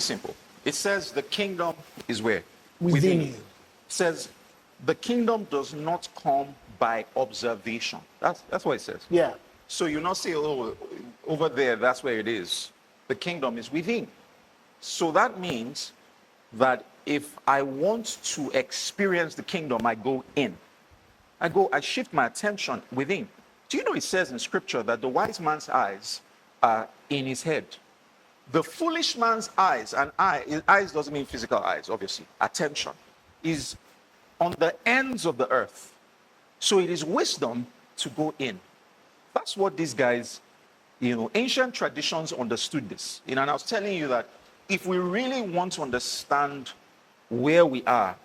simple. It says the kingdom is where? Within you. It says the kingdom does not come by observation. That's what it says. Yeah. So you not say, oh, over there, that's where it is. The kingdom is within. So that means that if I want to experience the kingdom, I go in. I shift my attention within. Do you know it says in scripture that the wise man's eyes are in his head? The foolish man's eyes, and eyes doesn't mean physical eyes, obviously. Attention is on the ends of the earth. So it is wisdom to go in. That's what these guys, ancient traditions understood this. And I was telling you that if we really want to understand where we are,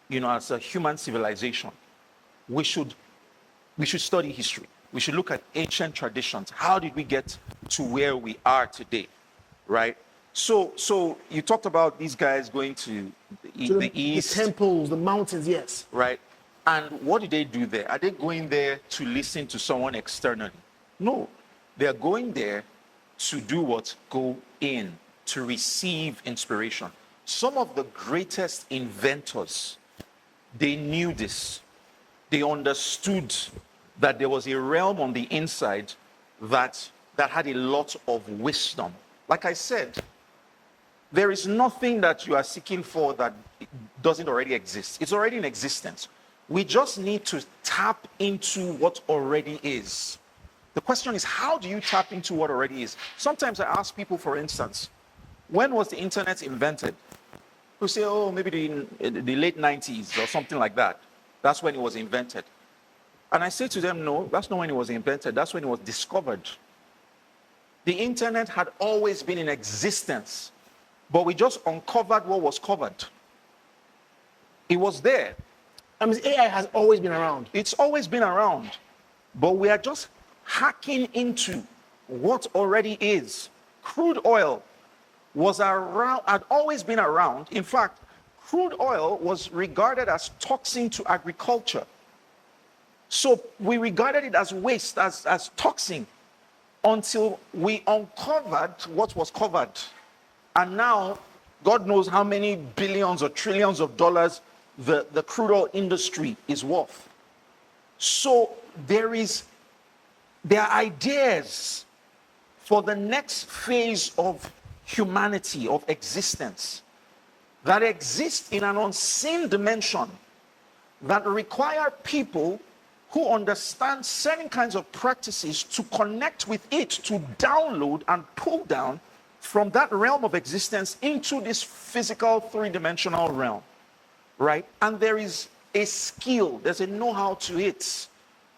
as a human civilization, we should study history. We should look at ancient traditions. How did we get to where we are today, right? So you talked about these guys going to the east. The temples, the mountains, yes. Right. And what do they do there? Are they going there to listen to someone externally? No. They are going there to do what? Go in, to receive inspiration. Some of the greatest inventors, they knew this. They understood that there was a realm on the inside that had a lot of wisdom. Like I said, there is nothing that you are seeking for that doesn't already exist. It's already in existence. We just need to tap into what already is. The question is, how do you tap into what already is? Sometimes I ask people, for instance, when was the internet invented? Who say, oh, maybe the late 90s or something like that. That's when it was invented. And I say to them, no, that's not when it was invented. That's when it was discovered. The internet had always been in existence, but we just uncovered what was covered. It was there. I mean, AI has always been around. It's always been around, but we are just hacking into what already is. Crude oil was around, had always been around. In fact, crude oil was regarded as toxin to agriculture. So we regarded it as waste, as toxin, until we uncovered what was covered. And now, God knows how many billions or trillions of dollars the crude oil industry is worth. So there are ideas for the next phase of humanity, of existence, that exist in an unseen dimension that require people who understand certain kinds of practices to connect with it, to download and pull down from that realm of existence into this physical three-dimensional realm, right? And there is a skill, there's a know-how to it,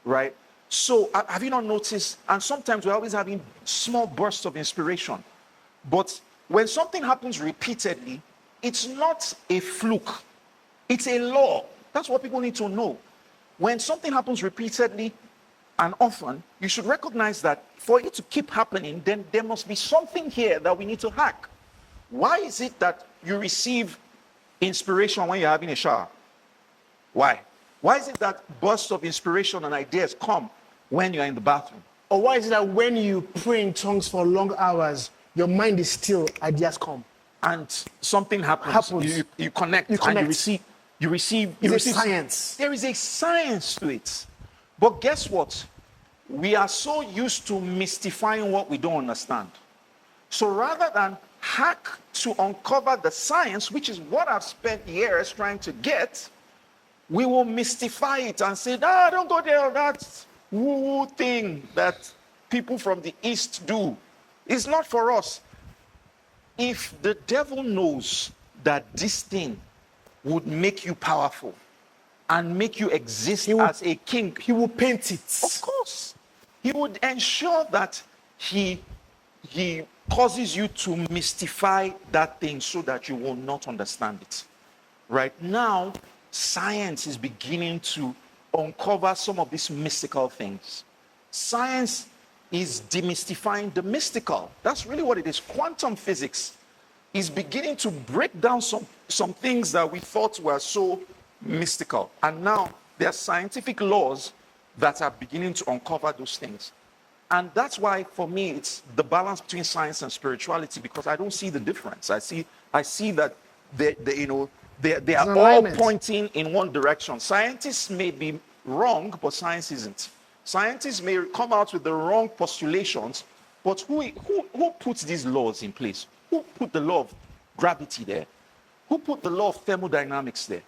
right? So have you not noticed, and sometimes we're always having small bursts of inspiration, but when something happens repeatedly, it's not a fluke, it's a law. That's what people need to know. When something happens repeatedly and often, you should recognize that for it to keep happening, then there must be something here that we need to hack. Why is it that you receive inspiration when you're having a shower? Why? Why is it that bursts of inspiration and ideas come when you're in the bathroom? Or why is it that when you pray in tongues for long hours, your mind is still, ideas come? And something happens. You connect. And you receive science. There is a science to it. But guess what? We are so used to mystifying what we don't understand. So rather than hack to uncover the science, which is what I've spent years trying to get, we will mystify it and say, don't go there, that woo-woo thing that people from the East do. It's not for us. If the devil knows that this thing would make you powerful and make you exist as a king, he will paint it. Of course. He would ensure that he causes you to mystify that thing so that you will not understand it. Right now, science is beginning to uncover some of these mystical things. Science is demystifying the mystical. That's really what it is. Quantum physics is beginning to break down some things that we thought were so mystical. And now there are scientific laws that are beginning to uncover those things. And that's why, for me, it's the balance between science and spirituality, because I don't see the difference. I see that they are an all alignment. pointing in one direction. Scientists may be wrong, but science isn't. Scientists may come out with the wrong postulations, but who puts these laws in place? Who put the law of gravity there? Who put the law of thermodynamics there?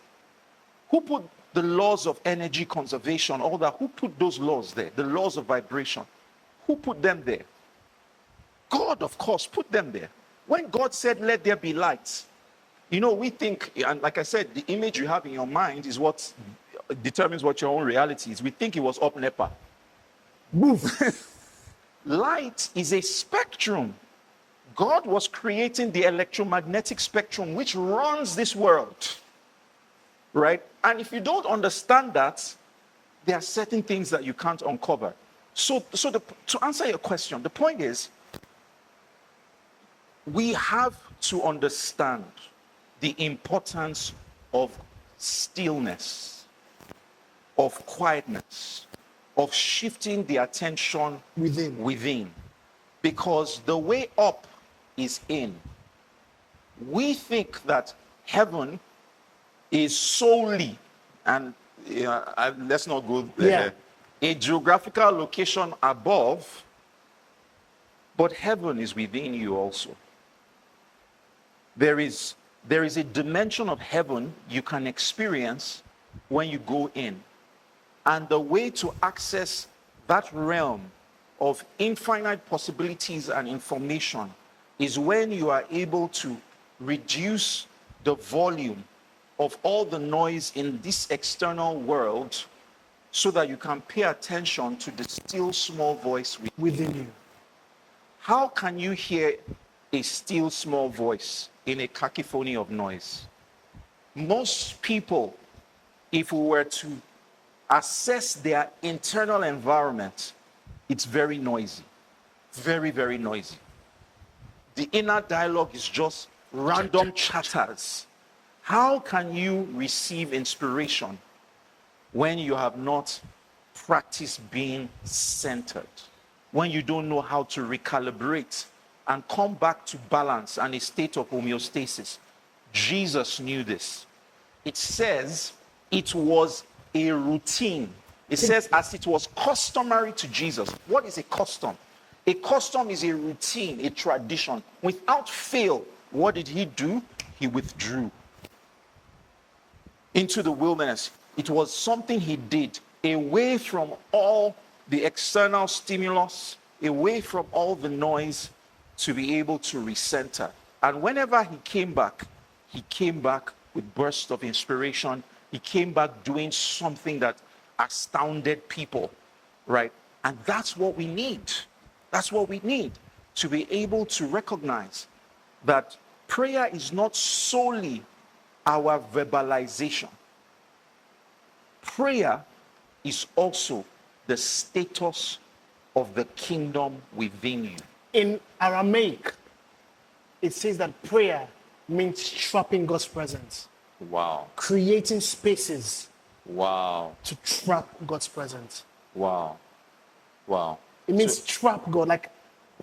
Who put the laws of energy conservation, all that? Who put those laws there? The laws of vibration. Who put them there? God, of course, put them there. When God said, let there be light, we think, and like I said, the image you have in your mind is what determines what your own reality is. We think it was up NEPA. Move. Light is a spectrum. God was creating the electromagnetic spectrum which runs this world, right? And if you don't understand that, there are certain things that you can't uncover. So to answer your question, the point is, we have to understand the importance of stillness, of quietness, of shifting the attention within. Because the way up is in. We think that heaven is solely, and let's not go there, a geographical location above, but heaven is within you also. There is a dimension of heaven you can experience when you go in. And the way to access that realm of infinite possibilities and information is when you are able to reduce the volume of all the noise in this external world so that you can pay attention to the still small voice within you. How can you hear a still small voice in a cacophony of noise? Most people, if we were to assess their internal environment, it's very noisy. Very, very noisy. The inner dialogue is just random chatters. How can you receive inspiration when you have not practiced being centered? When you don't know how to recalibrate and come back to balance and a state of homeostasis? Jesus knew this. It says it was a routine. It says as it was customary to Jesus. What is a custom? A custom is a routine, a tradition. Without fail, what did he do? He withdrew into the wilderness. It was something he did away from all the external stimulus, away from all the noise, to be able to recenter. And whenever he came back with bursts of inspiration. He came back doing something that astounded people, right? And that's what we need. That's what we need, to be able to recognize that prayer is not solely our verbalization. Prayer is also the status of the kingdom within you. In Aramaic, it says that prayer means trapping God's presence. Wow. Creating spaces. Wow. To trap God's presence. Wow. Wow. It means trap God, like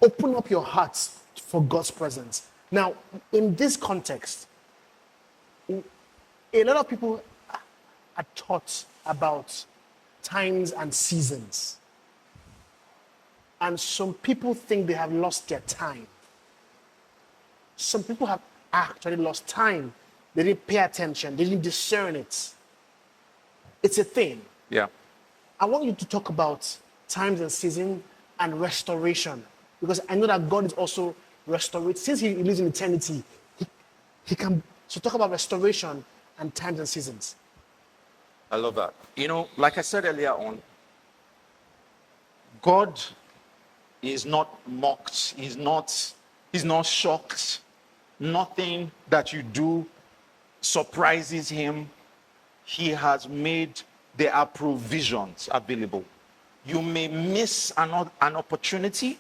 open up your hearts for God's presence. Now, in this context, a lot of people are taught about times and seasons. And some people think they have lost their time. Some people have actually lost time. They didn't pay attention. They didn't discern it. It's a thing. Yeah. I want you to talk about times and seasons and restoration. Because I know that God is also restorating. Since he lives in eternity, he can so talk about restoration and times and seasons. I love that. You know, like I said earlier on, God is not mocked. He's not shocked. Nothing that you do surprises him. He has made, there are provisions available. You may miss an opportunity,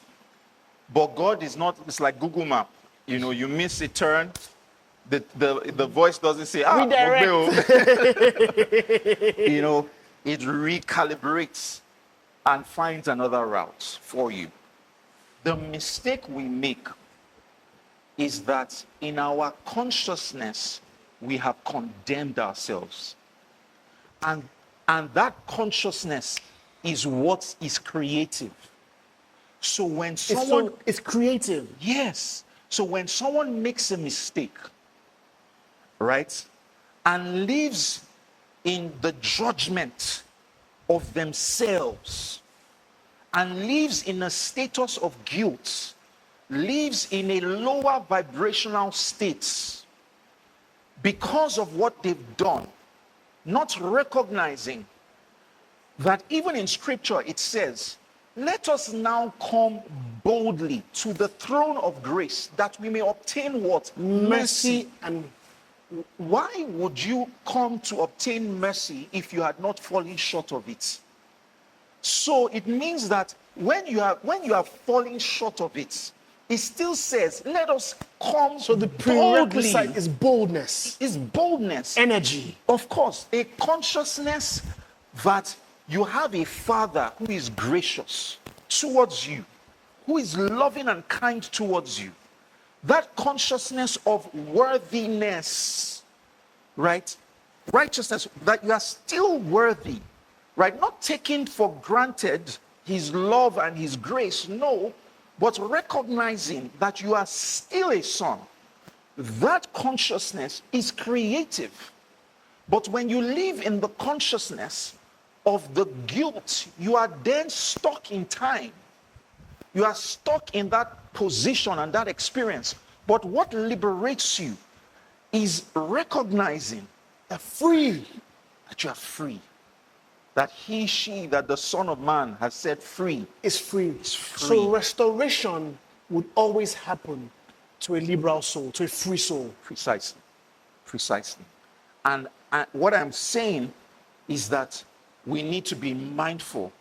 but God is not, it's like Google Map. You know, you miss a turn, the voice doesn't say, redirect. You know, it recalibrates. and finds another route for you. The mistake we make is that in our consciousness, we have condemned ourselves. And that consciousness is what is creative. So when someone... It's creative. Yes. So when someone makes a mistake, right, and lives in the judgment of themselves, and lives in a status of guilt, lives in a lower vibrational state because of what they've done, not recognizing that even in scripture it says, let us now come boldly to the throne of grace that we may obtain what? Mercy. And why would you come to obtain mercy if you had not fallen short of it? So it means that when you are falling short of it, it still says, let us come. so the boldly. prerequisite is boldness, Is boldness. energy. Of course, a consciousness that you have a father who is gracious towards you, who is loving and kind towards you. That consciousness of worthiness, right? Righteousness, that you are still worthy, right? Not taking for granted his love and his grace, no, but recognizing that you are still a son. That consciousness is creative. But when you live in the consciousness of the guilt, you are then stuck in time. You are stuck in that position and that experience. But what liberates you is recognizing that you are free. That he, she, that the Son of Man has set free Is free. is free. So restoration would always happen to a liberal soul, to a free soul. Precisely. Precisely. And what I'm saying is that we need to be mindful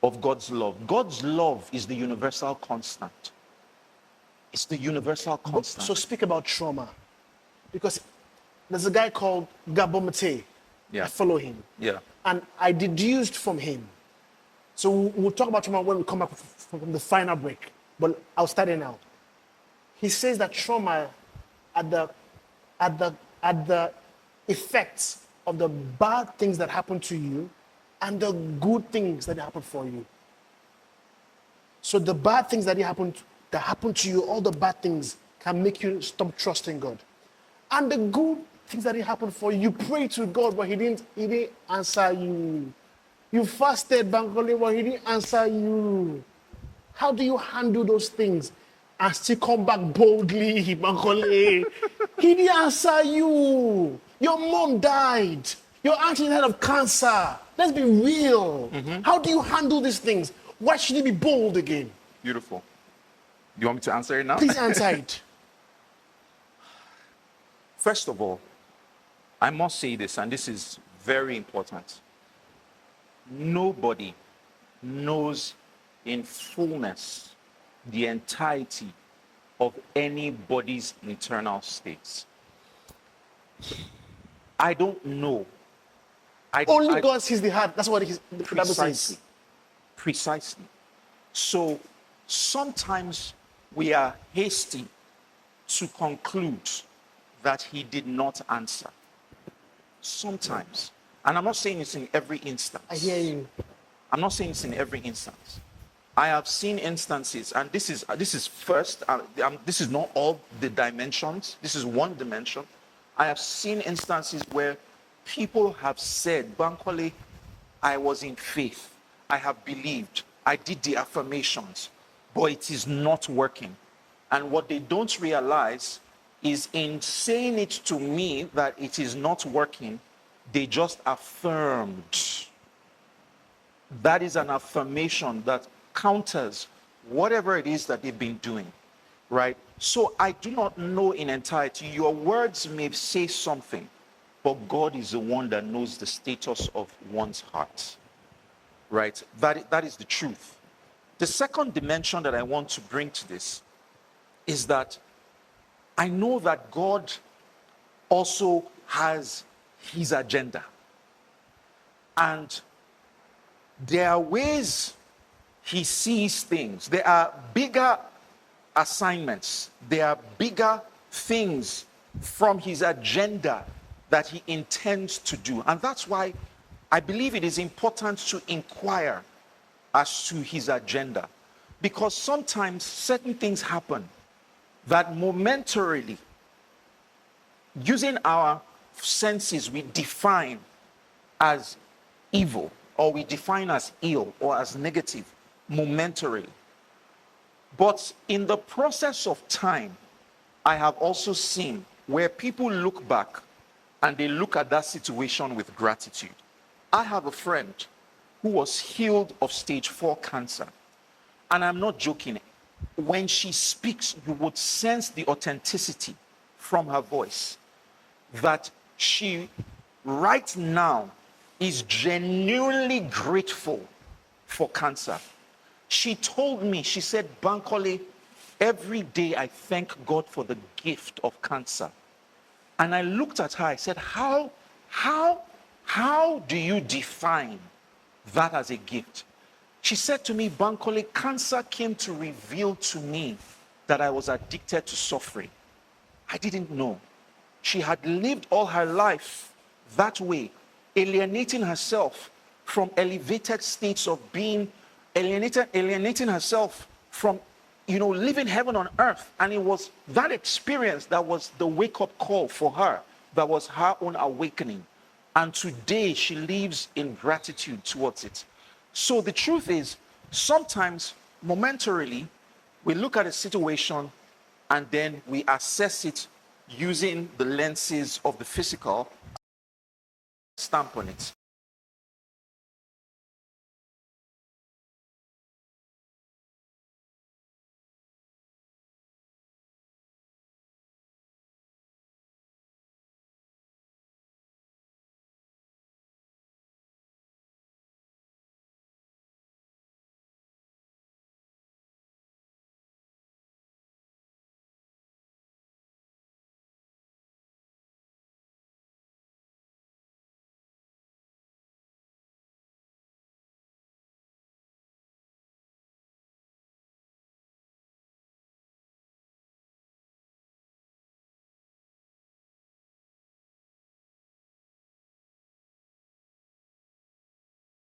of God's love. God's love is the universal constant. It's the universal constant. So speak about trauma. Because there's a guy called Gabo Mate. Yeah. I follow him. Yeah. And I deduced from him. So we'll talk about trauma when we come back from the final break. But I'll start it now. He says that trauma at the effects of the bad things that happen to you and the good things that happen for you. So the bad things that happen to you, all the bad things can make you stop trusting God. And the good things that happen for you, you pray to God, but he didn't answer you. You fasted, Bankole, but he didn't answer you. How do you handle those things and still come back boldly, Bankole? He didn't answer you. Your mom died. Your auntie died of cancer. Let's be real. How do you handle these things? Why should you be bold again? Beautiful. Do you want me to answer it now? Please answer it. First of all, I must say this, and this is very important. Nobody knows in fullness the entirety of anybody's internal states. I don't know. Only God sees the heart. That's what the Bible says. Precisely. So sometimes we are hasty to conclude that he did not answer. Sometimes. And I'm not saying it's in every instance. I hear you. I'm not saying it's in every instance. I have seen instances, and this is first, this is not all the dimensions. This is one dimension. I have seen instances where people have said, Bankole, I was in faith. I have believed. I did the affirmations, but it is not working. And what they don't realize is in saying it to me that it is not working, they just affirmed. That is an affirmation that counters whatever it is that they've been doing, right? So I do not know in entirety. Your words may say something, but God is the one that knows the status of one's heart, right? That is the truth. The second dimension that I want to bring to this is that I know that God also has his agenda. And there are ways he sees things. There are bigger assignments. There are bigger things from his agenda that he intends to do. And that's why I believe it is important to inquire as to his agenda. Because sometimes certain things happen that momentarily, using our senses, we define as evil, or we define as ill or as negative momentarily. But in the process of time, I have also seen where people look back and they look at that situation with gratitude. I have a friend who was healed of stage 4 cancer. And I'm not joking. When she speaks, you would sense the authenticity from her voice. That she, right now, is genuinely grateful for cancer. She told me, she said, Bankole, every day I thank God for the gift of cancer. And I looked at her, I said, how do you define that as a gift? She said to me, Bankole, cancer came to reveal to me that I was addicted to suffering. I didn't know. She had lived all her life that way, alienating herself from elevated states of being, alienating herself from, living heaven on earth. And it was that experience that was the wake-up call for her, that was her own awakening. And today she lives in gratitude towards it. So the truth is, sometimes momentarily, we look at a situation and then we assess it using the lenses of the physical, stamp on it.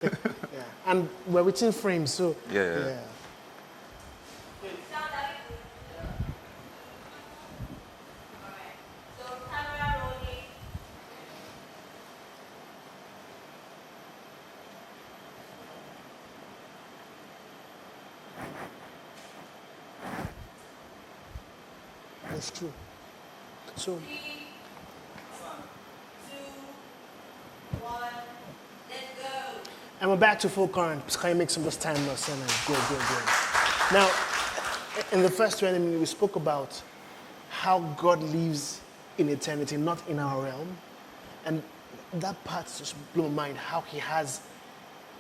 Yeah. And we're within frames, so Yeah. That's true. So 3, 2, 1, let's go. and we're back to full current. Can you make some of this time now, son? Good. Now, in the first 20 minutes, we spoke about how God lives in eternity, not in our realm. And that part just blew my mind, how he has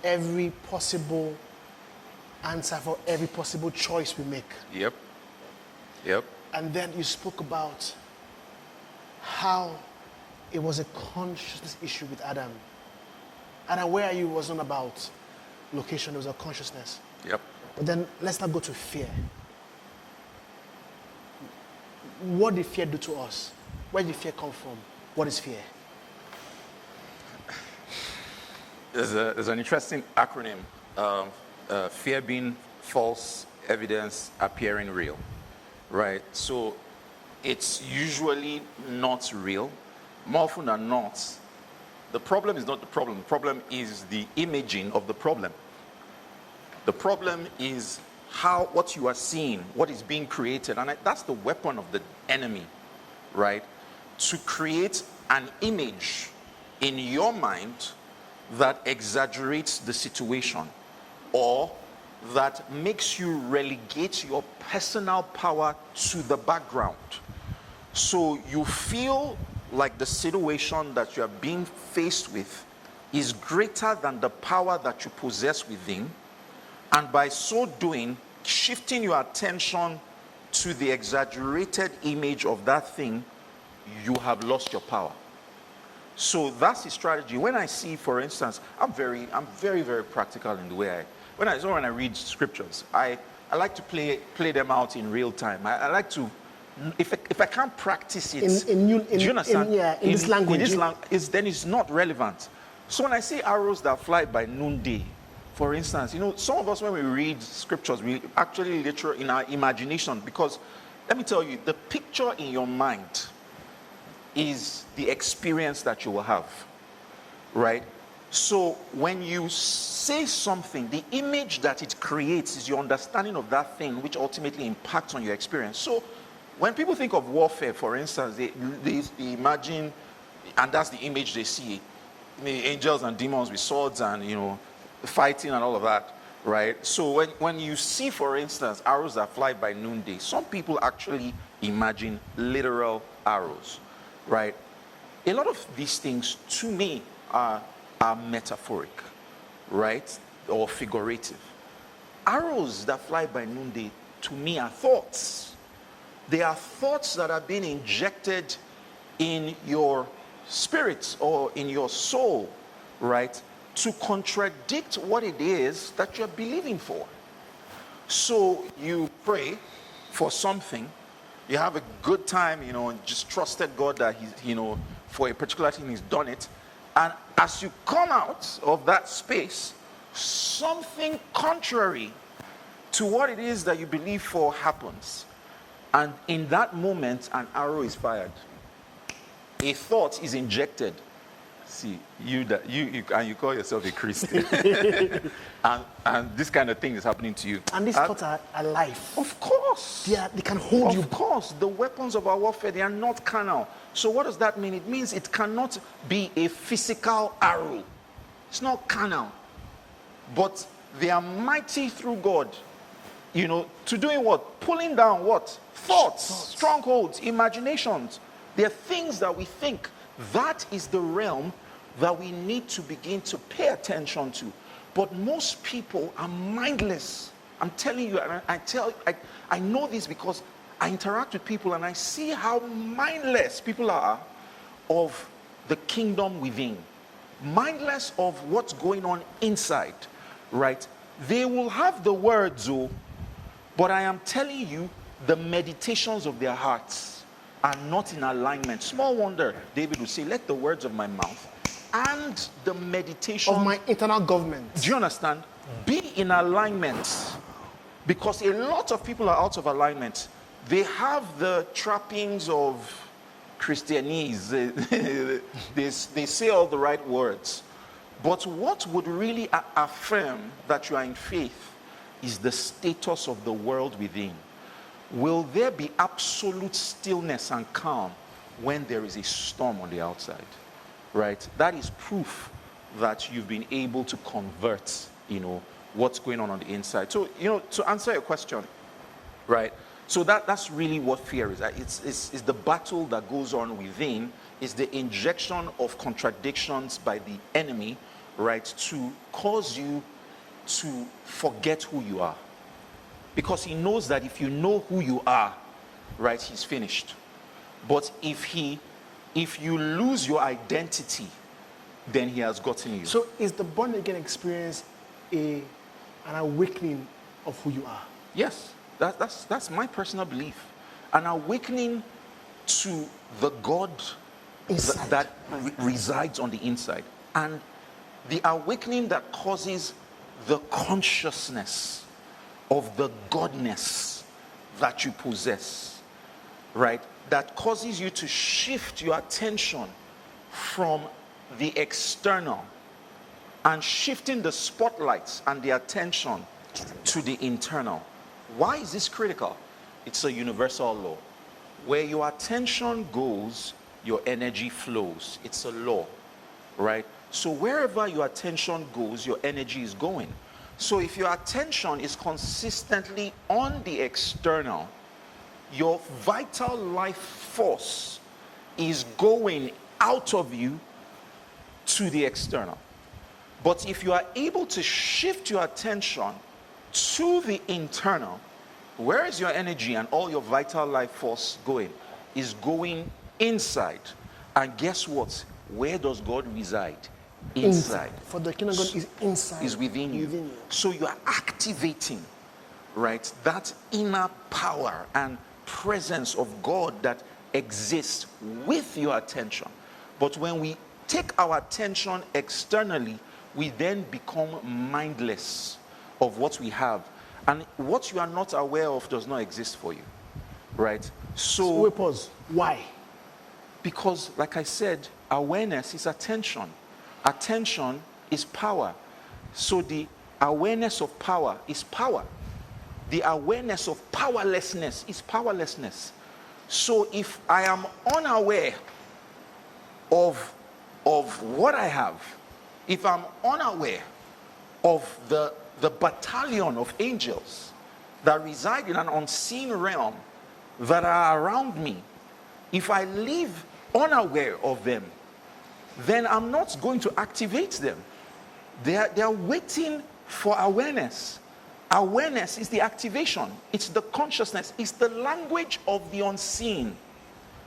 every possible answer for every possible choice we make. Yep. And then you spoke about how it was a consciousness issue with Adam. Adam, where you wasn't about location, it was a consciousness. Yep. But then let's not go to fear. What did fear do to us? Where did fear come from? What is fear? There's an interesting acronym. Fear being false evidence appearing real, right? So it's usually not real. More often than not, the problem is not the problem. The problem is the imaging of the problem. The problem is what you are seeing, what is being created. And that's the weapon of the enemy, right? To create an image in your mind that exaggerates the situation or that makes you relegate your personal power to the background. So you feel like the situation that you are being faced with is greater than the power that you possess within. And by so doing, shifting your attention to the exaggerated image of that thing, you have lost your power. So that's the strategy. When I see, for instance, I'm very, very practical in the way when I read scriptures, I like to play them out in real time. I like to, if I can't practice it, do you understand? In this language, then it's not relevant. So when I see arrows that fly by noonday, for instance, some of us when we read scriptures, we actually literally in our imagination, because let me tell you, the picture in your mind is the experience that you will have, right? So when you say something, the image that it creates is your understanding of that thing, which ultimately impacts on your experience. So when people think of warfare, for instance, they imagine, and that's the image they see, angels and demons with swords and, fighting and all of that, right? So when you see, for instance, arrows that fly by noonday, some people actually imagine literal arrows, right? A lot of these things, to me, are metaphoric, right? Or figurative. Arrows that fly by noonday, to me, are thoughts. They are thoughts that are being injected in your spirit or in your soul, right? To contradict what it is that you're believing for. So you pray for something, you have a good time, and just trusted God that he's, for a particular thing, he's done it. And as you come out of that space, something contrary to what it is that you believe for happens. And in that moment, an arrow is fired. A thought is injected. See, you call yourself a Christian. and this kind of thing is happening to you. And these thoughts are alive. Of course. They can hold you. Of course. The weapons of our warfare, they are not carnal. So what does that mean? It means it cannot be a physical arrow. It's not carnal. But they are mighty through God, to doing what? Pulling down what? Thoughts, strongholds, imaginations. There are things that we think. That is the realm that we need to begin to pay attention to. But most people are mindless. I'm telling you, and I know this because I interact with people and I see how mindless people are of the kingdom within. Mindless of what's going on inside, right? They will have the words, but I am telling you, the meditations of their hearts are not in alignment. Small wonder, David would say, let the words of my mouth and the meditation of my internal government. Do you understand? Be in alignment. Because a lot of people are out of alignment. They have the trappings of Christianese. They say all the right words. But what would really affirm that you are in faith is the status of the world within. Will there be absolute stillness and calm when there is a storm on the outside? Right? That is proof that you've been able to convert, what's going on the inside. So, to answer your question, right? So that's really what fear is. It's the battle that goes on within. It's the injection of contradictions by the enemy, right? To cause you to forget who you are. Because he knows that if you know who you are, right, he's finished. But if you lose your identity, then he has gotten you. So is the born again experience an awakening of who you are? Yes, that's my personal belief. An awakening to the God that resides on the inside. And the awakening that causes the consciousness of the godness that you possess, right? That causes you to shift your attention from the external and shifting the spotlights and the attention to the internal. Why is this critical? It's a universal law. Where your attention goes, your energy flows. It's a law, right? So wherever your attention goes, your energy is going. So if your attention is consistently on the external, your vital life force is going out of you to the external. But if you are able to shift your attention to the internal, where is your energy and all your vital life force going? Is going inside. And guess what? Where does God reside? Inside. For the kingdom of God is inside. Is within you. So you are activating, right, that inner power and presence of God that exists with your attention. But when we take our attention externally, we then become mindless of what we have. And what you are not aware of does not exist for you, right? So wait, pause. Why? Because, like I said, awareness is attention. Attention is power. So the awareness of power is power. The awareness of powerlessness is powerlessness. So if I am unaware of what I have, if I'm unaware of the battalion of angels that reside in an unseen realm that are around me, if I live unaware of them, then I'm not going to activate them. They are waiting for awareness. Awareness is the activation. It's the consciousness. It's the language of the unseen.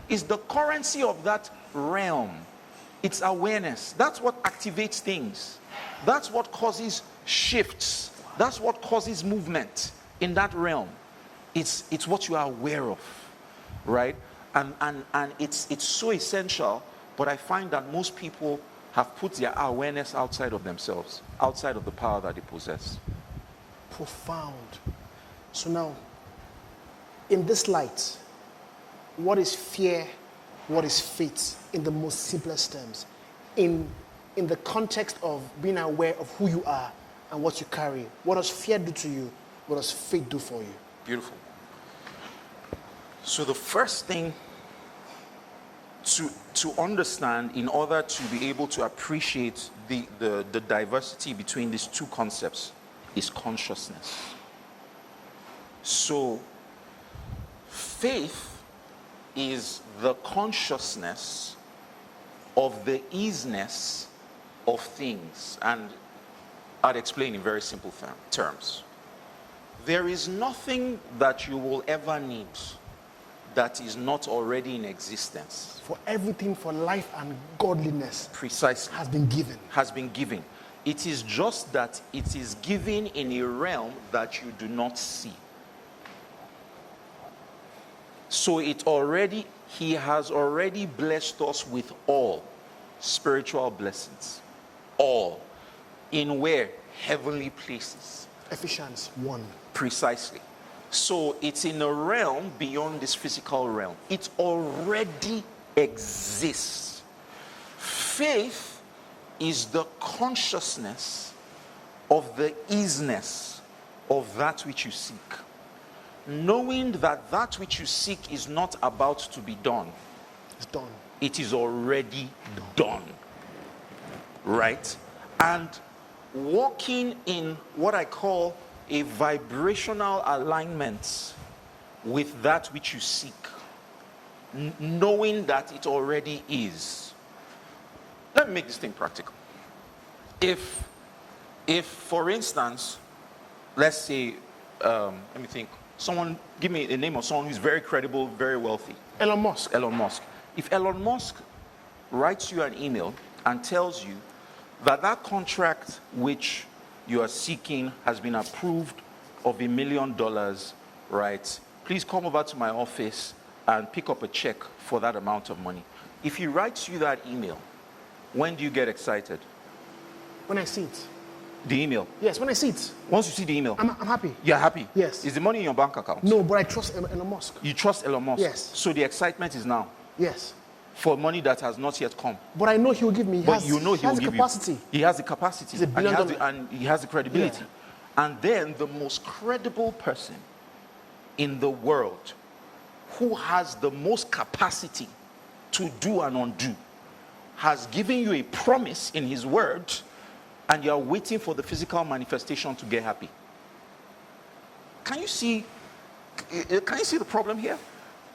It's the currency of that realm. It's awareness. That's what activates things. That's what causes shifts. That's what causes movement in that realm. It's what you are aware of, right? And it's so essential, but I find that most people have put their awareness outside of themselves, outside of the power that they possess. Profound. So now, in this light, what is fear? What is faith in the most simplest terms? In the context of being aware of who you are and what you carry, what does fear do to you? What does faith do for you? Beautiful. So the first thing to understand in order to be able to appreciate the diversity between these two concepts is consciousness. So faith is the consciousness of the easiness of things. And I'd explain in very simple terms. There is nothing that you will ever need that is not already in existence. For everything for life and godliness Precisely. has been given. Has been given. It is just that it is given in a realm that you do not see. So he has already blessed us with all spiritual blessings. All. In where? Heavenly places. Ephesians 1. Precisely. So it's in a realm beyond this physical realm. It already exists. Faith is the consciousness of the easiness of that which you seek. Knowing that that which you seek is not about to be done. It's done. It is already done. Right? And walking in what I call a vibrational alignment with that which you seek. Knowing that it already is. Let me make this thing practical. If for instance, let's say, let me think, someone, give me a name of someone who's very credible, very wealthy. Elon Musk. Elon Musk. If Elon Musk writes you an email and tells you that that contract which you are seeking has been approved of $1 million, right? Please come over to my office and pick up a check for that amount of money. If he writes you that email, when do you get excited? When I see it. The email? Yes, when I see it. Once you see the email? I'm happy. You're happy? Yes. Is the money in your bank account? No, but I trust Elon Musk. You trust Elon Musk? Yes. So the excitement is now? Yes. For money that has not yet come? But I know he will give me. But you know he will give capacity. you. He has the capacity. He's $1 billion. And he has the credibility. Yeah. And then the most credible person in the world who has the most capacity to do and undo has given you a promise in his word, and you are waiting for the physical manifestation to get happy. Can you see the problem here?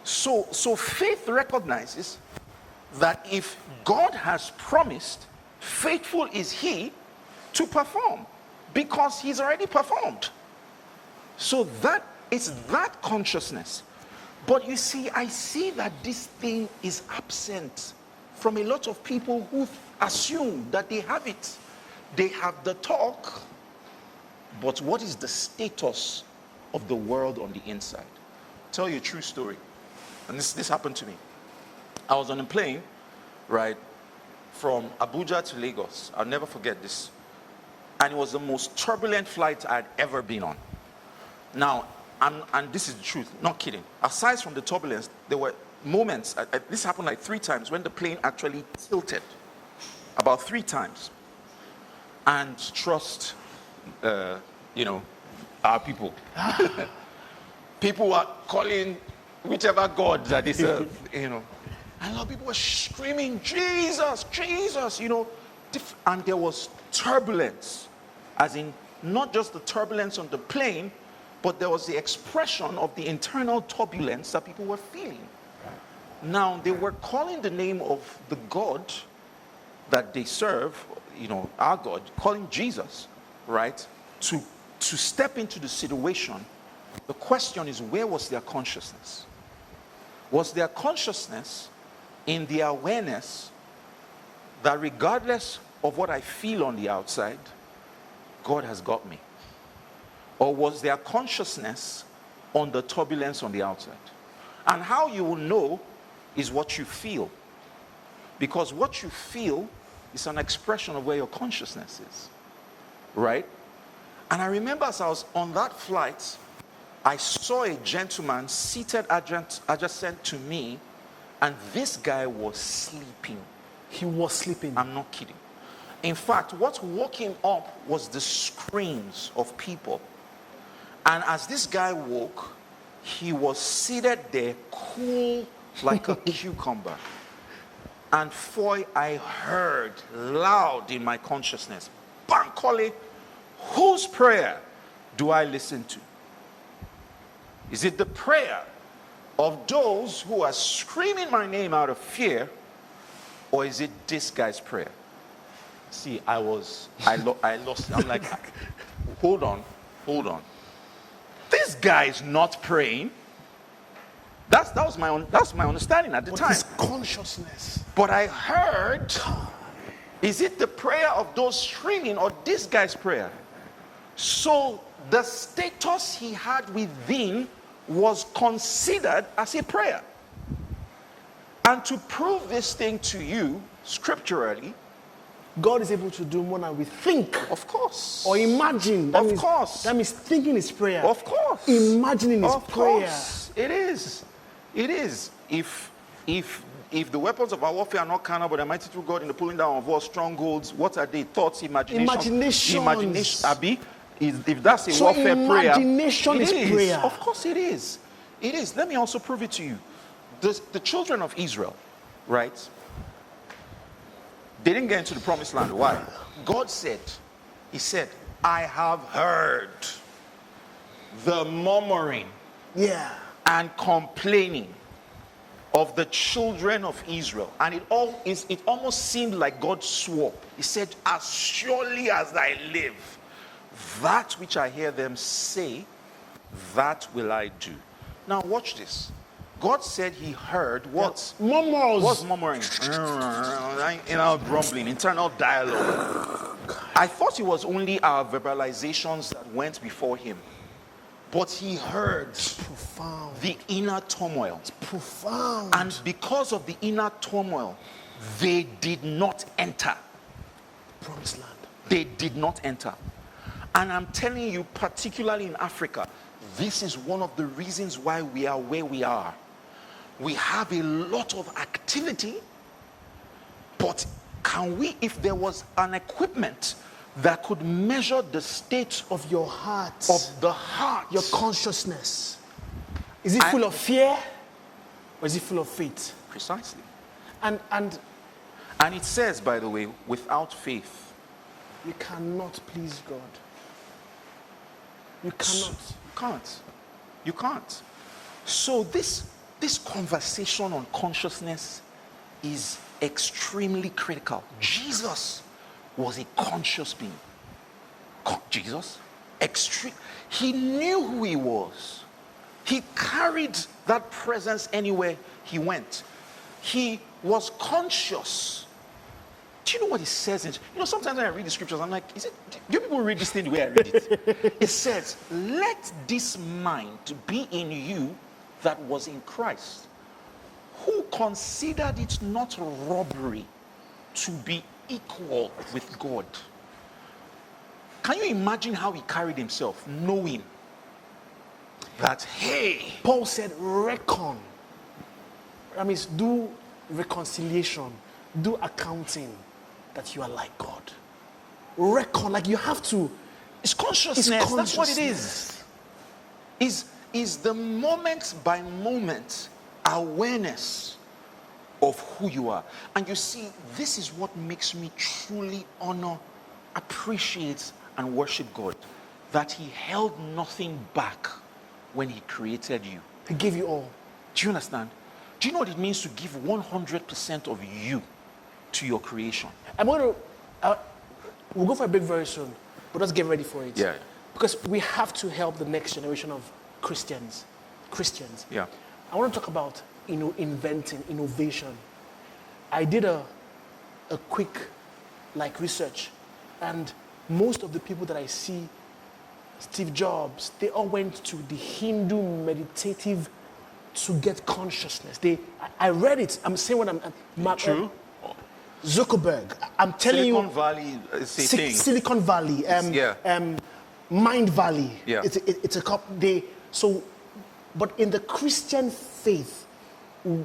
So faith recognizes that if God has promised, faithful is he to perform, because he's already performed. So that is that consciousness. But you see, I see that this thing is absent from a lot of people who assume that they have it. They have the talk, but what is the status of the world on the inside? I'll tell you a true story. And this happened to me. I was on a plane, right, from Abuja to Lagos. I'll never forget this. And it was the most turbulent flight I'd ever been on. Now, and this is the truth, not kidding. Aside from the turbulence, there were moments, this happened like 3 times, when the plane actually tilted. About 3 times. And trust, our people. People were calling whichever God that they serve, And a lot of people were screaming, Jesus, Jesus, And there was turbulence. As in, not just the turbulence on the plane, but there was the expression of the internal turbulence that people were feeling. Now, they were calling the name of the God that they serve, our God, calling Jesus, right, to step into the situation. The question is, where was their consciousness? Was their consciousness in the awareness that regardless of what I feel on the outside, God has got me? Or was their consciousness on the turbulence on the outside? And how you will know is what you feel. Because what you feel is an expression of where your consciousness is. Right? And I remember as I was on that flight, I saw a gentleman seated adjacent to me, and this guy was sleeping. He was sleeping. I'm not kidding. In fact, what woke him up was the screams of people. And as this guy woke, he was seated there, cool like a cucumber. And I heard loud in my consciousness, Bankole, whose prayer do I listen to? Is it the prayer of those who are screaming my name out of fear, or is it this guy's prayer? See, I lost. I'm like, hold on. This guy is not praying. That's my understanding at the time. His consciousness. But I heard, is it the prayer of those screaming or this guy's prayer? So the status he had within was considered as a prayer. And to prove this thing to you scripturally, God is able to do more than we think. Of course. Or imagine. Of course. That means thinking is prayer. Of course. Imagining is prayer. Of course. It is. It is. If the weapons of our warfare are not carnal, but are mighty through God in the pulling down of all strongholds, what are they? Thoughts, Imaginations. Imagination. Abi, if that's a So warfare prayer, imagination is prayer. Of course it is. It is. Let me also prove it to you. The children of Israel, right? They didn't get into the promised land. Why? God said, He said, I have heard the murmuring and complaining of the children of Israel. And it almost seemed like God swore. He said, as surely as I live, that which I hear them say, that will I do. Now watch this. God said He heard what? Murmurs. What's murmuring? Grumbling, internal dialogue. I thought it was only our verbalizations that went before Him. But He heard the inner turmoil. It's profound. And because of the inner turmoil, they did not enter Promised land. They did not enter. And I'm telling you, particularly in Africa, this is one of the reasons why we are where we are. We have a lot of activity, but can we, if there was an equipment that could measure the state Of your heart. of the heart, Your consciousness. Is it full of fear? Or is it full of faith? precisely. And And it says, by the way, without faith, you cannot please God. You cannot. You can't. So this conversation on consciousness is extremely critical. Jesus was a conscious being. Jesus, he knew who He was. He carried that presence anywhere He went. He was conscious. Do you know what it says? Sometimes when I read the scriptures, I'm like, do people read this thing the way I read it? It says, let this mind be in you that was in Christ, who considered it not robbery to be equal with God. Can you imagine how he carried himself, knowing that, hey. Paul said, reckon. That means do reconciliation, do accounting that you are like God. Reckon, like you have to. It's consciousness. That's what it is. Is the moment by moment awareness of who you are. And you see, this is what makes me truly honor, appreciate, and worship God. That he held nothing back when he created you. He gave you all. Do you understand? Do you know what it means to give 100% of you to your creation? we'll go for a break very soon, but let's get ready for it. Yeah. Because we have to help the next generation of Christians. Yeah. I want to talk about inventing, innovation. I did a quick research, and most of the people that I see, Steve Jobs, they all went to the Hindu meditative to get consciousness. I read it. I'm saying what I'm True. Zuckerberg. I'm telling Silicon you. Valley is a thing. Silicon Valley. Mind Valley. Yeah. It's a but in the Christian faith,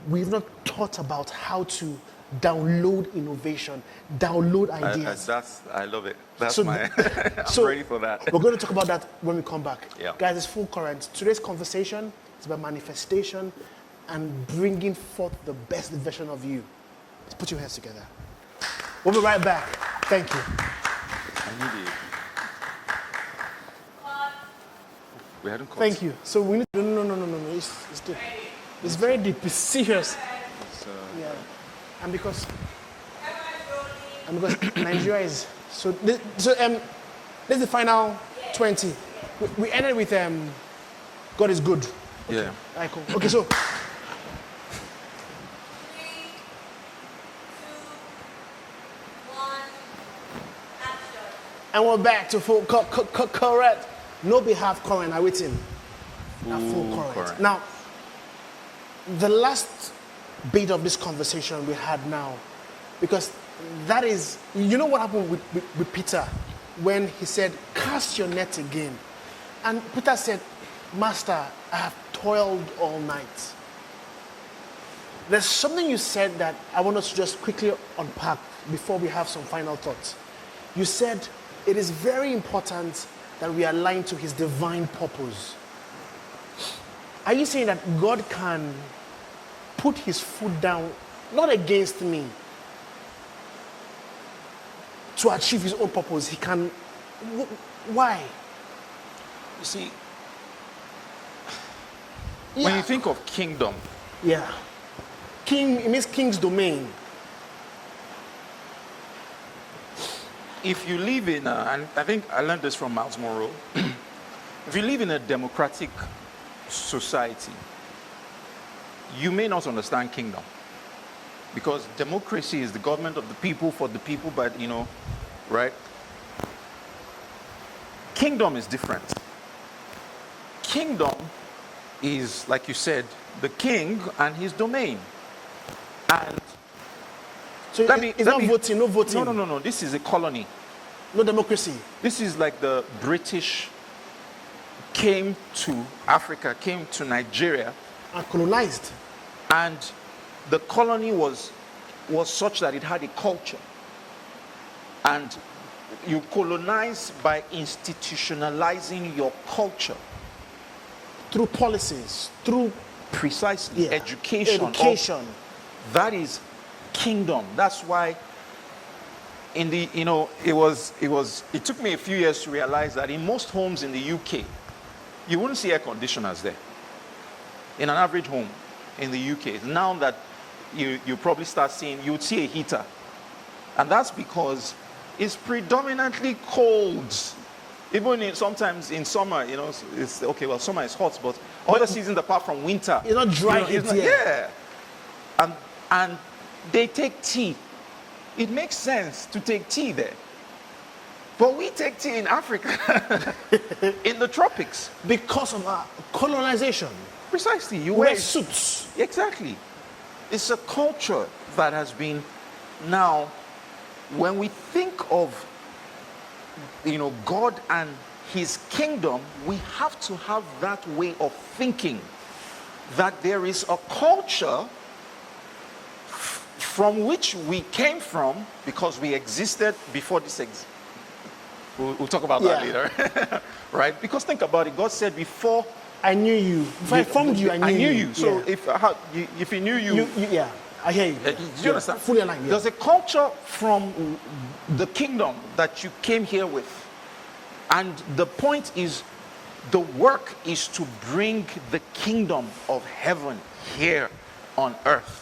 we've not taught about how to download innovation, download ideas. I love it. That's So- I'm ready for that. We're going to talk about that when we come back. Yeah. Guys, it's full current. Today's conversation is about manifestation and bringing forth the best version of you. Let's put your hands together. We'll be right back. Thank you. I need it. We hadn't caught. Thank you. So we need no. It's deep. It's very deep. It's serious. Yeah. And because Nigeria is this is the final 20. We ended with God is good. Yeah. All right, cool. Okay, so 3, 2, 1, action. and we're back to full correct. No behalf current. I'm waiting. Now full current. Correct. Now, the last bit of this conversation we had now, because that is, you know what happened with Peter when he said, cast your net again. And Peter said, Master, I have toiled all night. There's something you said that I want us to just quickly unpack before we have some final thoughts. You said it is very important that we align to his divine purpose. Are you saying that God can put his foot down, not against me, to achieve his own purpose? He can. Why? You see, Yeah. when you think of kingdom, Yeah. King, it means king's domain. if you live in, and I think I learned this from Miles Monroe, if you live in a democratic society, you may not understand kingdom. Because democracy is the government of the people, for the people, but right? Kingdom is different. Kingdom is, like you said, the king and his domain. And So it's not voting, no voting. no. This is a colony. No democracy. This is like the British came to Africa, came to Nigeria, And colonized. and the colony was such that it had a culture. And you colonize by institutionalizing your culture. Through policies, through Precisely. yeah, Education. That is kingdom. That's why it took me a few years to realize that in most homes in the UK, you wouldn't see air conditioners there. In an average home in the UK. Now that you probably start seeing, you would see a heater. And that's because it's predominantly cold. Even sometimes in summer, it's okay, well, summer is hot, but other seasons apart from winter. It's not dry it's heat, yeah. yeah. And they take tea. It makes sense to take tea there. But we take tea in Africa, in the tropics. Because of our colonization. Precisely. You We wear wear suits. Exactly. It's a culture that has been now, when we think of, God and his kingdom, we have to have that way of thinking, that there is a culture from which we came from because we existed before this we'll talk about that later. Right? Because think about it. God said before I knew you. If I formed you, I knew you. So Yeah. if he knew you, yeah, I hear you. do you understand? Fully aligned. Yeah. There's a culture from the kingdom that you came here with. And the point is, the work is to bring the kingdom of heaven here on earth.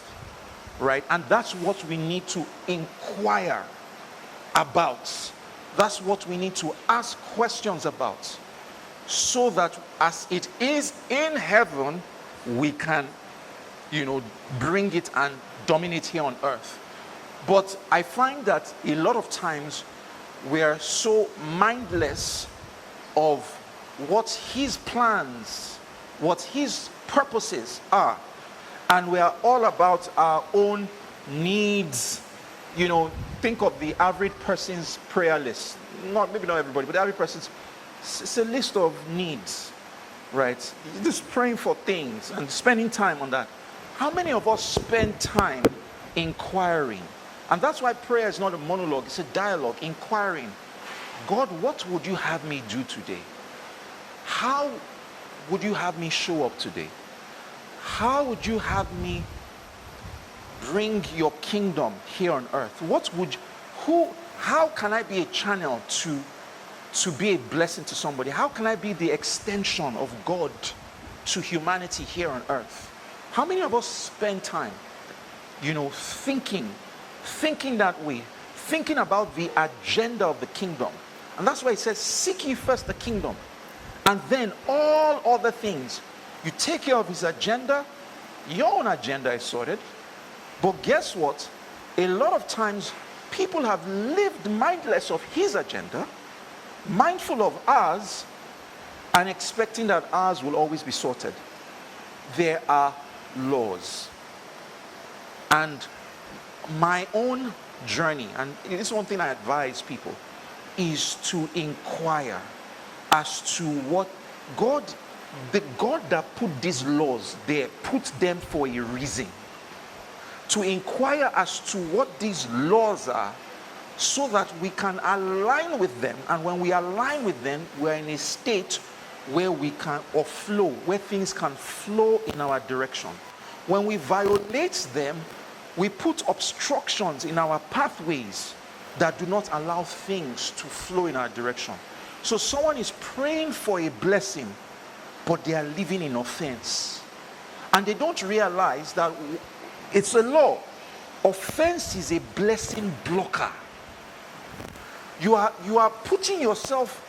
Right? And that's what we need to inquire about. That's what we need to ask questions about. So that as it is in heaven, we can, bring it and dominate here on earth. But I find that a lot of times we are so mindless of what his plans, what his purposes are. And we are all about our own needs. Think of the average person's prayer list. Maybe not everybody, but the average person's, it's a list of needs, right? Just praying for things and spending time on that. How many of us spend time inquiring? And that's why prayer is not a monologue, it's a dialogue, inquiring. God, what would you have me do today? How would you have me show up today? How would you have me bring your kingdom here on earth? How can I be a channel to be a blessing to somebody? How can I be the extension of God to humanity here on earth? How many of us spend time, thinking that way, thinking about the agenda of the kingdom? And that's why it says, seek ye first the kingdom, and then all other things. You take care of his agenda, your own agenda is sorted. But guess what? A lot of times, people have lived mindless of his agenda, mindful of ours, and expecting that ours will always be sorted. There are laws. And my own journey, and this is one thing I advise people, is to inquire as to what the God that put these laws there, put them for a reason. To inquire as to what these laws are, so that we can align with them. And when we align with them, we're in a state where we can, or flow, where things can flow in our direction. When we violate them, we put obstructions in our pathways that do not allow things to flow in our direction. So someone is praying for a blessing, but they are living in offense. And they don't realize that it's a law. Offense is a blessing blocker. You are putting yourself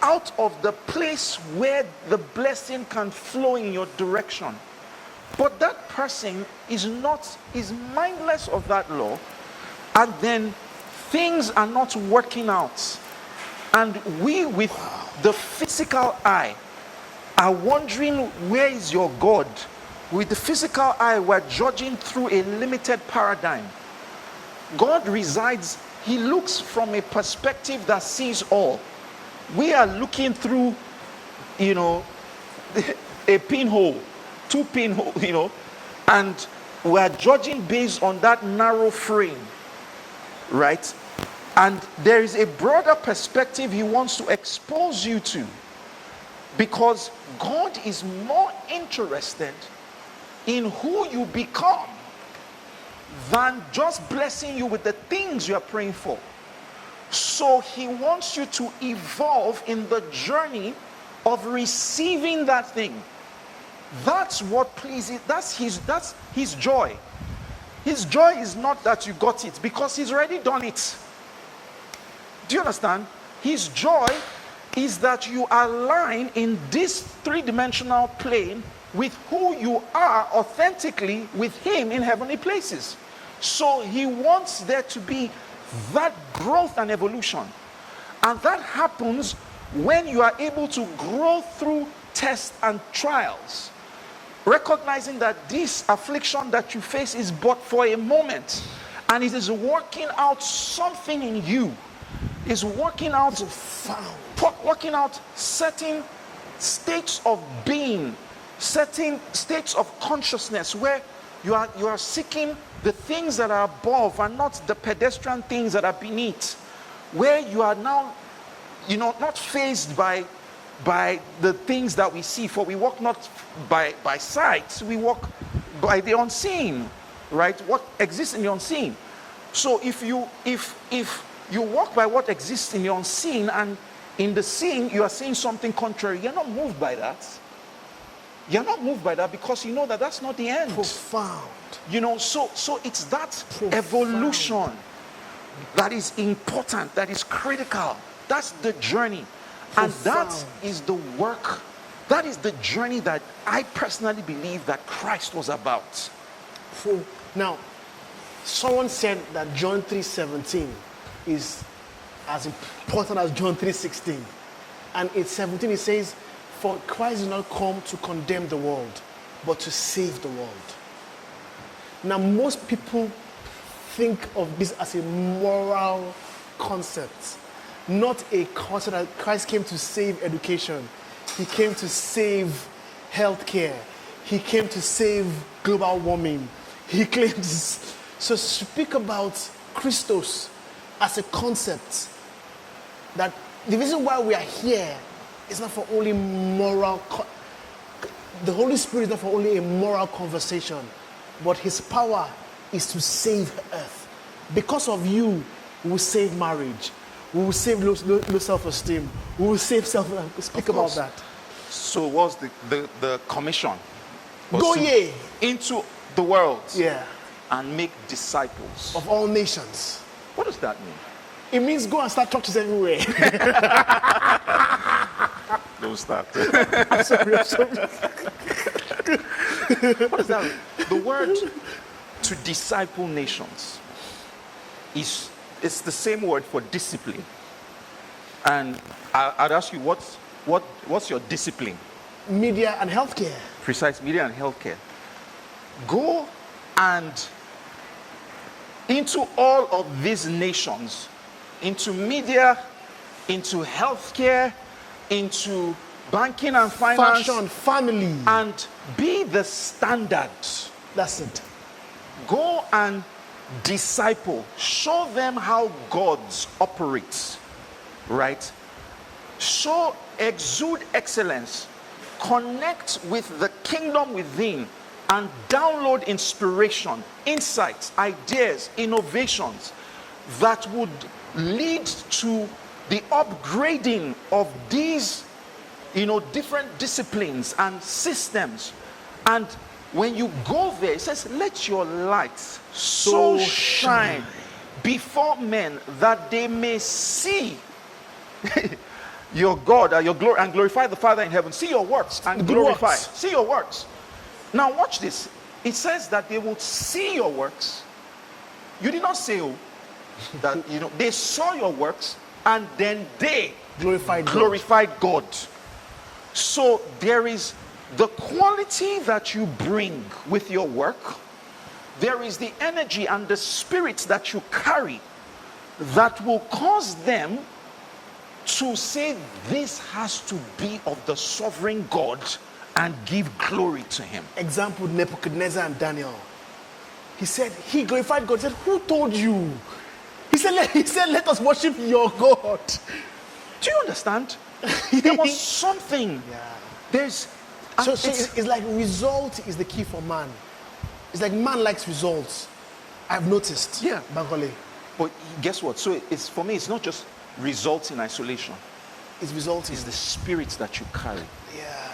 out of the place where the blessing can flow in your direction. But that person is mindless of that law, and then things are not working out. And we, with the physical eye, are wondering, where is your God? With the physical eye, we're judging through a limited paradigm. God resides, he looks from a perspective that sees all. We are looking through, a pinhole, two pinholes, and we're judging based on that narrow frame, right? And there is a broader perspective he wants to expose you to, because God is more interested in who you become than just blessing you with the things you are praying for. So he wants you to evolve in the journey of receiving that thing. That's what pleases, that's his joy. His joy is not that you got it, because he's already done it. Do you understand? His joy is that you align in this three-dimensional plane with who you are authentically with him in heavenly places. So he wants there to be that growth and evolution. And that happens when you are able to grow through tests and trials, recognizing that this affliction that you face is but for a moment, and it is working out something in you, is working out certain states of being, certain states of consciousness where you are seeking the things that are above and not the pedestrian things that are beneath, where you are now, not fazed by the things that we see, for we walk not by sight, we walk by the unseen, right? What exists in the unseen. So if you walk by what exists in the unseen, and in the seeing you are seeing something contrary, you're not moved by that. You're not moved by that because you know that that's not the end. Profound. So it's that evolution that is important, that is critical. That's the journey. And that is the work. That is the journey that I personally believe that Christ was about. Now, someone said that John 3:17 is as important as John 3:16. And in 17 it says, "For Christ did not come to condemn the world, but to save the world." Now, most people think of this as a moral concept, not a concept that Christ came to save education. He came to save healthcare. He came to save global warming. He claims so speak about Christos as a concept, that the reason why we are here is not for only the Holy Spirit is not for only a moral conversation, but his power is to save earth. Because of you, we will save marriage. We will save low self-esteem. We will save speak about that. So what's the commission? Go ye into the world. Yeah. And make disciples of all nations. What does that mean? It means go and start churches everywhere. Don't start. I'm sorry. What is that? The word to disciple nations it's the same word for discipline. And I'd ask you, what's your discipline? Media and healthcare. Precise, media and healthcare. Go and into all of these nations, into media, into healthcare, into banking and finance, fashion, family, and be the standard. That's it. Go and disciple. Show them how God operates, right? Exude excellence. Connect with the kingdom within and download inspiration, insights, ideas, innovations that would lead to the upgrading of these, different disciplines and systems. And when you go there, it says, let your light so shine before men that they may see your God, your glory, and glorify the Father in heaven. See your works and glorify. See your works. Now watch this. It says that they will see your works. You did not say that they saw your works and then they glorified God. So there is the quality that you bring with your work. There is the energy and the spirit that you carry that will cause them to say this has to be of the sovereign God and give glory to him. Example, Nebuchadnezzar and Daniel. He said, he glorified God. He said, who told you? He said, let us worship your God. Do you understand? There was something. Yeah. So it's like result is the key for man. It's like man likes results. I've noticed. Yeah. Bankole. But guess what? So for me, it's not just results in isolation. It's results. It's the spirit that you carry. Yeah.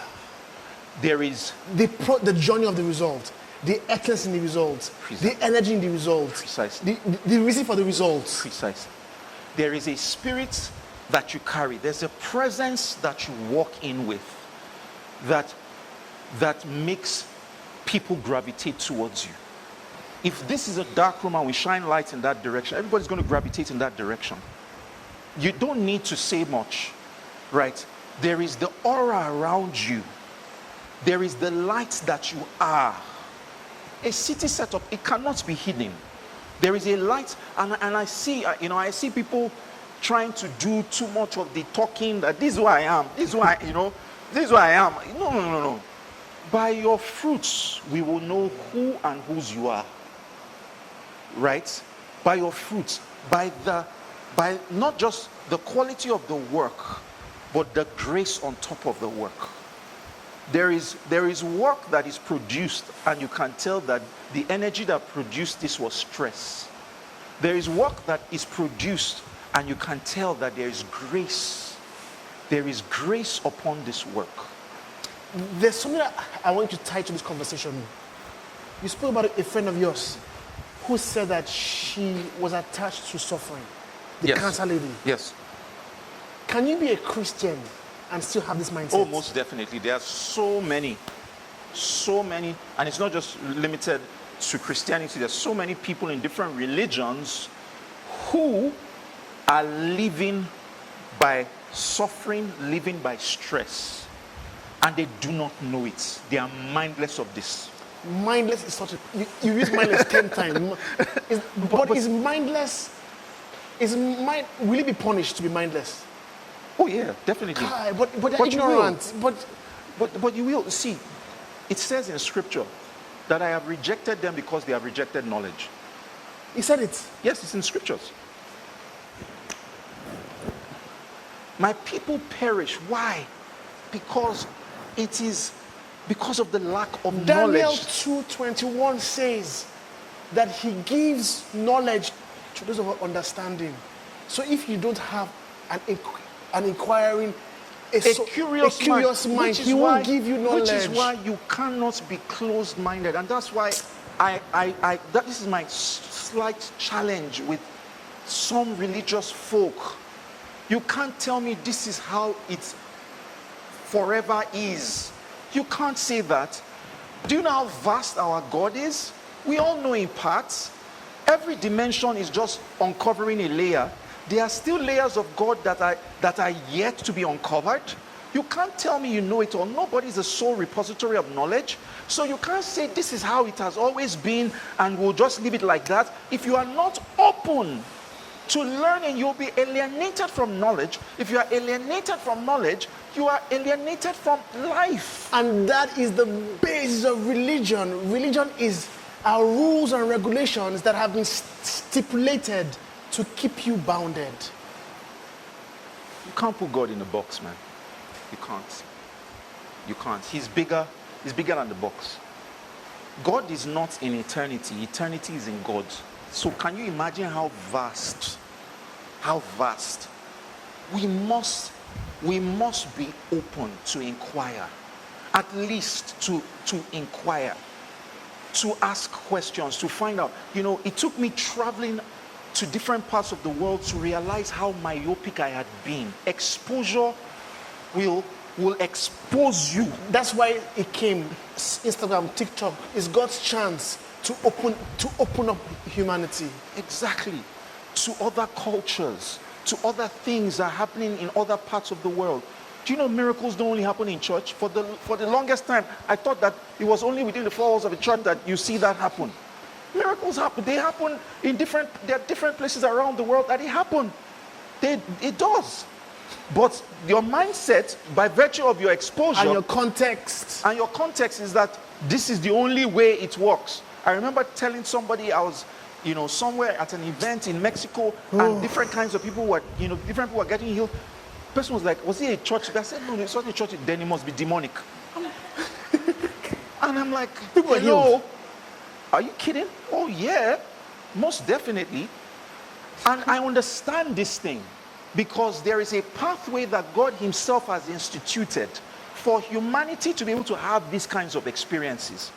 There is the journey of the result, the excellence in the results, the energy in the results, precisely. The reason for the results. Precisely. There is a spirit that you carry. There's a presence that you walk in with that makes people gravitate towards you. If this is a dark room and we shine light in that direction, everybody's going to gravitate in that direction. You don't need to say much, right? There is the aura around you. There is the light that you are. A city setup, it cannot be hidden. There is a light, and I see, I see people trying to do too much of the talking, that this is who I am, this is who this is who I am. No. By your fruits, we will know who and whose you are. Right? By your fruits, by not just the quality of the work, but the grace on top of the work. There is work that is produced, and you can tell that the energy that produced this was stress. There is work that is produced, and you can tell that there is grace. There is grace upon this work. There's something that I want you to tie to this conversation. You spoke about a friend of yours who said that she was attached to suffering. The cancer lady. Yes. Can you be a Christian and still have this mindset? Oh, most definitely. There are so many, and it's not just limited to Christianity. There's so many people in different religions who are living by suffering, living by stress, and they do not know it. They are mindless of this. Mindless is such a... You use mindless 10 times. But is mindless... will it be punished to be mindless? Oh yeah, definitely. But they're ignorant. But you will see, it says in scripture that I have rejected them because they have rejected knowledge. He said it. Yes, it's in scriptures. My people perish. Why? Because it is because of the lack of Daniel knowledge. 2:21 says that he gives knowledge to those of understanding. So if you don't have an inquiring, a curious mind, he will give you knowledge. Which is why you cannot be closed-minded. And that's why this is my slight challenge with some religious folk. You can't tell me this is how it forever is. You can't say that. Do you know how vast our God is? We all know in parts. Every dimension is just uncovering a layer. There are still layers of God that are yet to be uncovered. You can't tell me you know it all. Nobody is a sole repository of knowledge. So you can't say this is how it has always been and we'll just leave it like that. If you are not open to learning, you'll be alienated from knowledge. If you are alienated from knowledge, you are alienated from life. And that is the basis of religion. Religion is our rules and regulations that have been stipulated to keep you bounded. You can't put God in a box, man. You can't. You can't. He's bigger than the box. God is not in eternity. Eternity is in God. So can you imagine how vast? How vast? We must be open to inquire. At least to inquire. To ask questions, to find out. It took me traveling to different parts of the world to realize how myopic I had been. Exposure will expose you. That's why it came. Instagram, TikTok is God's chance to open up humanity. Exactly. To other cultures, to other things that are happening in other parts of the world. Do you know miracles don't only happen in church? For the longest time, I thought that it was only within the four walls of a church that you see that happen. Miracles happen. They happen there are different places around the world that it happen. It does. But your mindset, by virtue of your exposure and your context is that this is the only way it works. I remember telling somebody I was, somewhere at an event in Mexico, and different kinds of people were, different people were getting healed. The person was like, was it a church? I said, no, it's not a church. Then it must be demonic. And I'm like, hello? Are you kidding? Oh yeah, most definitely. And I understand this thing because there is a pathway that God himself has instituted for humanity to be able to have these kinds of experiences.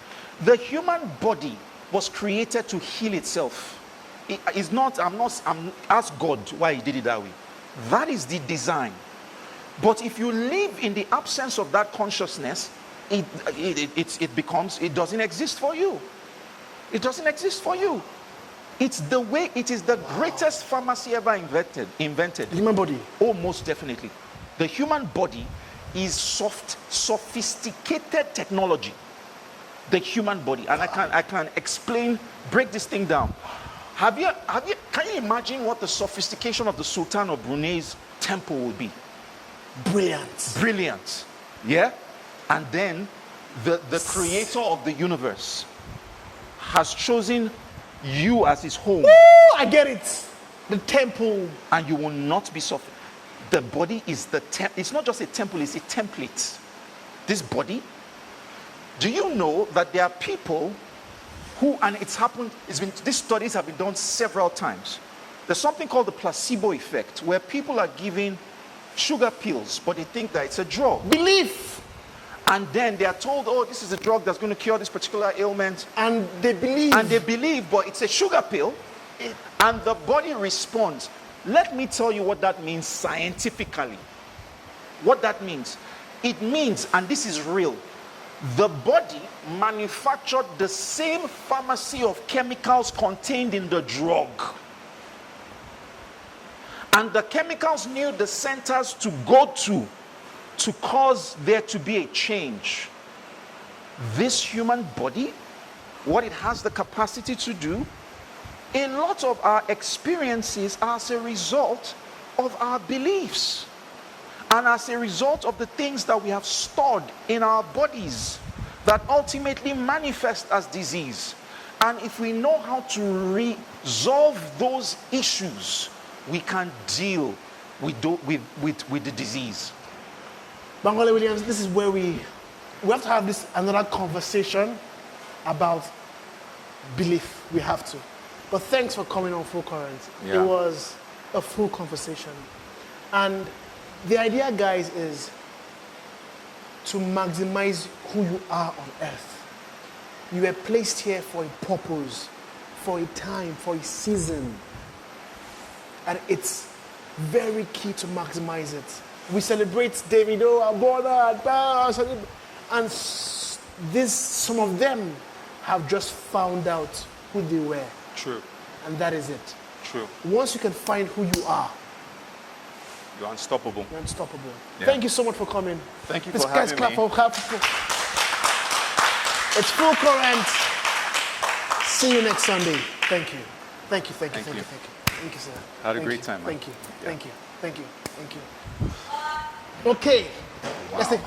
The human body was created to heal itself. I'm ask God why he did it that way. That is the design. But if you live in the absence of that consciousness, it doesn't exist for you. It doesn't exist for you. It's the way, it is the greatest pharmacy ever invented. Human body. Oh, most definitely. The human body is sophisticated technology. The human body. And I can break this thing down. Can you imagine what the sophistication of the Sultan of Brunei's temple will be? Brilliant. Brilliant. Yeah? And then the creator of the universe has chosen you as his home. Woo, I get it. The temple. And you will not be soft. The body is the it's not just a temple, it's a template. This body. Do you know that there are people who, and it's happened, these studies have been done several times. There's something called the placebo effect, where people are given sugar pills, but they think that it's a drug. Belief. And then they are told, oh, this is a drug that's going to cure this particular ailment. And they believe. And they believe, but it's a sugar pill. And the body responds. Let me tell you what that means scientifically. What that means. It means, and this is real, the body manufactured the same pharmacy of chemicals contained in the drug. And the chemicals knew the centers to go to cause there to be a change. This human body, what it has the capacity to do, a lot of our experiences are as a result of our beliefs and as a result of the things that we have stored in our bodies that ultimately manifest as disease. And if we know how to resolve those issues, we can deal with the disease. Bankole Williams, this is where we have to have another conversation about belief. We have to. But thanks for coming on Full Current. Yeah. It was a full conversation. And the idea, guys, is to maximize who you are on earth. You were placed here for a purpose, for a time, for a season. And it's very key to maximize it. We celebrate Davido, our brother, and some of them have just found out who they were. True. And that is it. True. Once you can find who you are, you're unstoppable. you're unstoppable. Yeah. Thank you so much for coming. Thank you Let's for having me. It's Full Current. See you next Sunday. Thank you. Thank you, thank you, thank you, thank you. Thank you, sir. Had a Thank great you. time, man. Thank you, Yeah. thank you, thank you, thank you. Okay. Wow. Let's take